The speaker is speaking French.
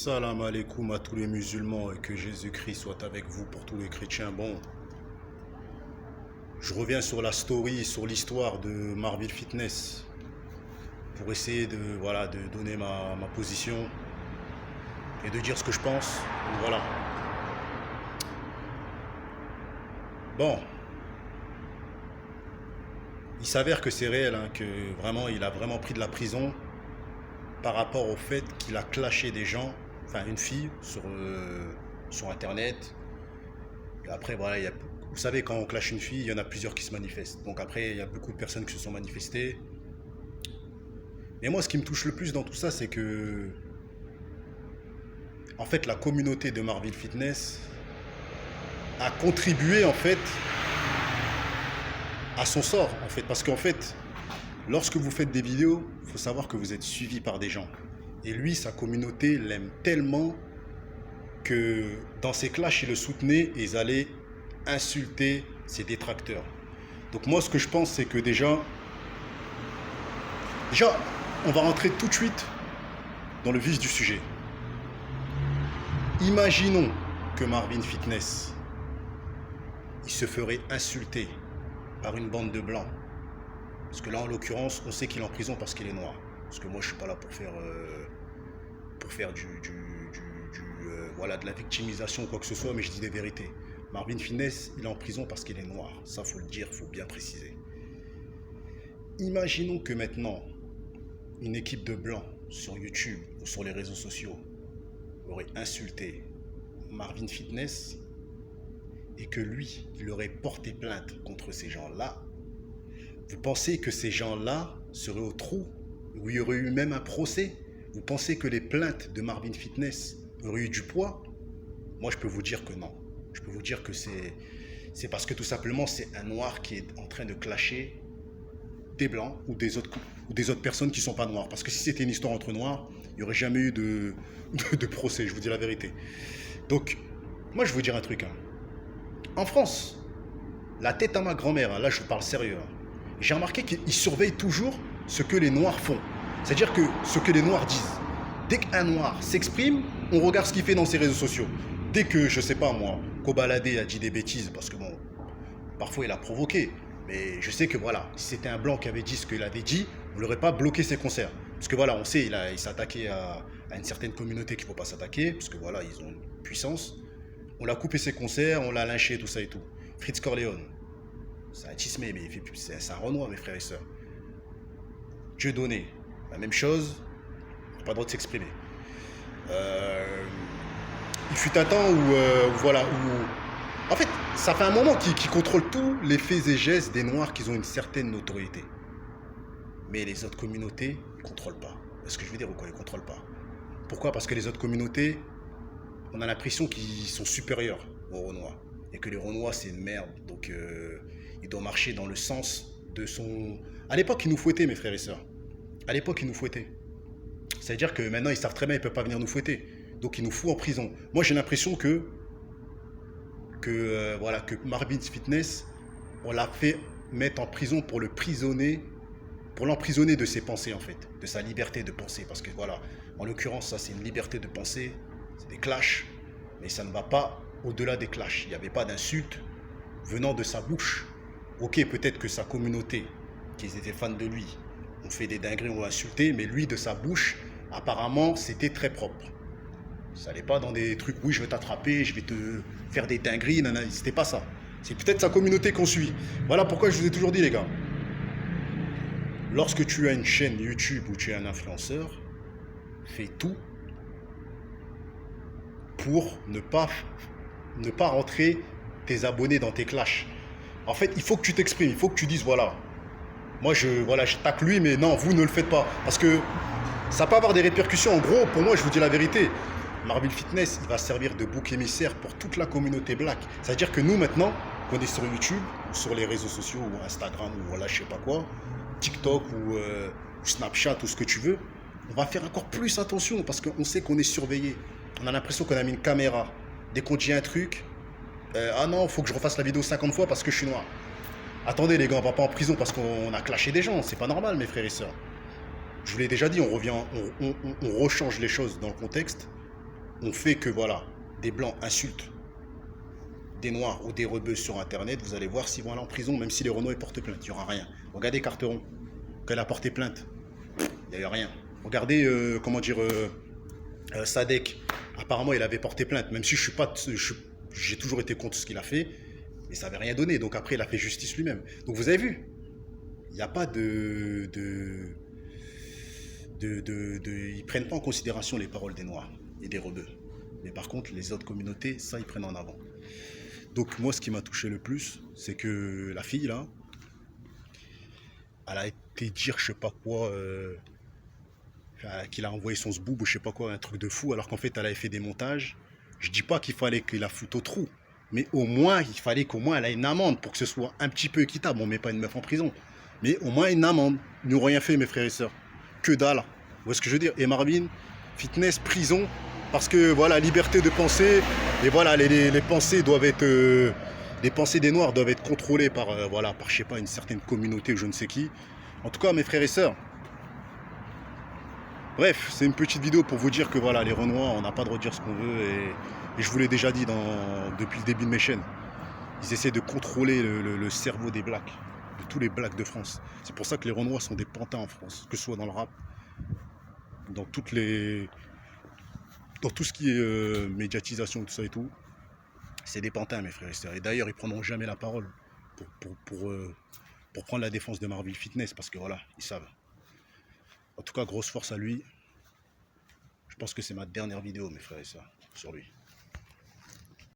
Salam alaikum à tous les musulmans et que Jésus-Christ soit avec vous pour tous les chrétiens. Bon, je reviens sur la story, sur l'histoire de Marville Fitness pour essayer de donner ma position et de dire ce que je pense. Donc, voilà. Bon, il s'avère que c'est réel, hein, que vraiment il a vraiment pris de la prison par rapport au fait qu'il a clashé des gens, enfin une fille sur internet. Et après, voilà, vous savez, quand on clash une fille, il y en a plusieurs qui se manifestent. Donc après, il y a beaucoup de personnes qui se sont manifestées. Mais moi, ce qui me touche le plus dans tout ça, c'est que, en fait, la communauté de Marville Fitness a contribué, en fait, à son sort, en fait. Parce qu'en fait, lorsque vous faites des vidéos, il faut savoir que vous êtes suivi par des gens. Et lui, sa communauté l'aime tellement que dans ses clashs, ils le soutenaient et ils allaient insulter ses détracteurs. Donc moi, ce que je pense, c'est que déjà, on va rentrer tout de suite dans le vif du sujet. Imaginons que Marvin Fitness, il se ferait insulter par une bande de blancs. Parce que là, en l'occurrence, on sait qu'il est en prison parce qu'il est noir. Parce que moi, je suis pas là pour faire voilà, de la victimisation ou quoi que ce soit, mais je dis des vérités. Marvin Fitness, il est en prison parce qu'il est noir. Ça, faut le dire, faut bien préciser. Imaginons que maintenant, une équipe de blancs sur YouTube ou sur les réseaux sociaux aurait insulté Marvin Fitness et que lui, il aurait porté plainte contre ces gens-là. Vous pensez que ces gens-là seraient au trou, où il y aurait eu même un procès? Vous pensez que les plaintes de Marvin Fitness auraient eu du poids? Moi, je peux vous dire que non. Je peux vous dire que c'est parce que tout simplement, c'est un noir qui est en train de clasher des blancs ou des autres personnes qui ne sont pas noires. Parce que si c'était une histoire entre noirs, il n'y aurait jamais eu de procès, je vous dis la vérité. Donc, moi, je vais vous dire un truc. Hein. En France, la tête à ma grand-mère, hein, là, je vous parle sérieux. Hein, j'ai remarqué qu'ils surveillent toujours ce que les noirs font. C'est-à-dire que ce que les noirs disent. Dès qu'un noir s'exprime, on regarde ce qu'il fait dans ses réseaux sociaux. Dès que, je sais pas moi, Kobalade a dit des bêtises, parce que bon, parfois il a provoqué. Mais je sais que voilà, si c'était un blanc qui avait dit ce qu'il avait dit, on n'aurait pas bloqué ses concerts. Parce que voilà, on sait, il s'est attaqué à une certaine communauté qu'il ne faut pas s'attaquer, parce que voilà, ils ont une puissance. On l'a coupé ses concerts, on l'a lynché, tout ça et tout. Fritz Corleone, c'est un tismé, mais c'est un Renoir, mes frères et sœurs. Dieudonné, la même chose, pas le droit de s'exprimer. Il fut un temps en fait, ça fait un moment qu'ils contrôlent tous les faits et gestes des Noirs qui ont une certaine notoriété. Mais les autres communautés, ils ne contrôlent pas. Est-ce que je veux dire ou quoi? Ils ne contrôlent pas. Pourquoi? Parce que les autres communautés, on a l'impression qu'ils sont supérieurs aux Renois. Et que les Renois, c'est une merde. Donc, ils doivent marcher dans le sens de son... À l'époque, ils nous fouettaient, mes frères et sœurs. À l'époque, ils nous fouettaient. C'est-à-dire que maintenant, ils savent très bien qu'ils ne peuvent pas venir nous fouetter. Donc, ils nous foutent en prison. Moi, j'ai l'impression que Marvin Fitness, on l'a fait mettre en prison pour l'emprisonner de ses pensées, en fait. De sa liberté de penser. Parce que, voilà, en l'occurrence, ça, c'est une liberté de penser. C'est des clashs. Mais ça ne va pas au-delà des clashs. Il n'y avait pas d'insultes venant de sa bouche. Ok, peut-être que sa communauté, qui étaient fans de lui, ont fait des dingueries, ont insulté, mais lui, de sa bouche, apparemment, c'était très propre. Ça n'allait pas dans des trucs, oui, je vais t'attraper, je vais te faire des dingueries, nanana, c'était pas ça. C'est peut-être sa communauté qu'on suit. Voilà pourquoi je vous ai toujours dit, les gars. Lorsque tu as une chaîne YouTube ou tu es un influenceur, fais tout pour ne pas rentrer tes abonnés dans tes clashs. En fait, il faut que tu t'exprimes, il faut que tu dises, voilà, moi, je tacle lui, mais non, vous ne le faites pas. Parce que ça peut avoir des répercussions. En gros, pour moi, je vous dis la vérité. Marville Fitness, il va servir de bouc émissaire pour toute la communauté black. C'est-à-dire que nous, maintenant, qu'on est sur YouTube, ou sur les réseaux sociaux, ou Instagram, ou voilà, je sais pas quoi, TikTok, ou Snapchat, ou ce que tu veux, on va faire encore plus attention parce qu'on sait qu'on est surveillé. On a l'impression qu'on a mis une caméra. Dès qu'on dit un truc, ah non, il faut que je refasse la vidéo 50 fois parce que je suis noir. Attendez les gars, on va pas en prison parce qu'on a clashé des gens, c'est pas normal mes frères et sœurs. Je vous l'ai déjà dit, on rechange les choses dans le contexte on fait que voilà, des blancs insultent des noirs ou des rebeux sur internet, vous allez voir s'ils vont aller en prison, même si les Renois portent plainte, il n'y aura rien. Regardez Carteron, quand elle a porté plainte, il n'y a eu rien. Regardez, Sadek, apparemment il avait porté plainte, même si je suis pas, j'ai toujours été contre ce qu'il a fait, mais ça n'avait rien donné. Donc après, il a fait justice lui-même. Donc vous avez vu, il n'y a pas ils prennent pas en considération les paroles des Noirs et des rebeux. Mais par contre, les autres communautés, ça, ils prennent en avant. Donc moi, ce qui m'a touché le plus, c'est que la fille, là, elle a été dire je sais pas quoi, qu'il a envoyé son zboob ou je sais pas quoi, un truc de fou, alors qu'en fait, elle avait fait des montages. Je dis pas qu'il fallait qu'il la foute au trou, mais au moins, il fallait qu'au moins elle ait une amende pour que ce soit un petit peu équitable. On met pas une meuf en prison, mais au moins une amende. Ils n'ont rien fait, mes frères et sœurs. Que dalle. Vous voyez ce que je veux dire? Et Marvin, fitness, prison, parce que voilà, liberté de penser, et voilà, les pensées doivent être. Les pensées des Noirs doivent être contrôlées par, voilà, par, je sais pas, une certaine communauté ou je ne sais qui. En tout cas, mes frères et sœurs, bref, c'est une petite vidéo pour vous dire que voilà, les Renois, on n'a pas le droit de dire ce qu'on veut, et je vous l'ai déjà dit depuis le début de mes chaînes. Ils essaient de contrôler le cerveau des blacks, de tous les blacks de France. C'est pour ça que les Renois sont des pantins en France, que ce soit dans le rap, dans dans tout ce qui est médiatisation, tout ça et tout. C'est des pantins, mes frères et sœurs. Et d'ailleurs, ils prendront jamais la parole pour prendre la défense de Marvel Fitness, parce que voilà, ils savent. En tout cas, grosse force à lui. Je pense que c'est ma dernière vidéo, mes frères et sœurs, sur lui.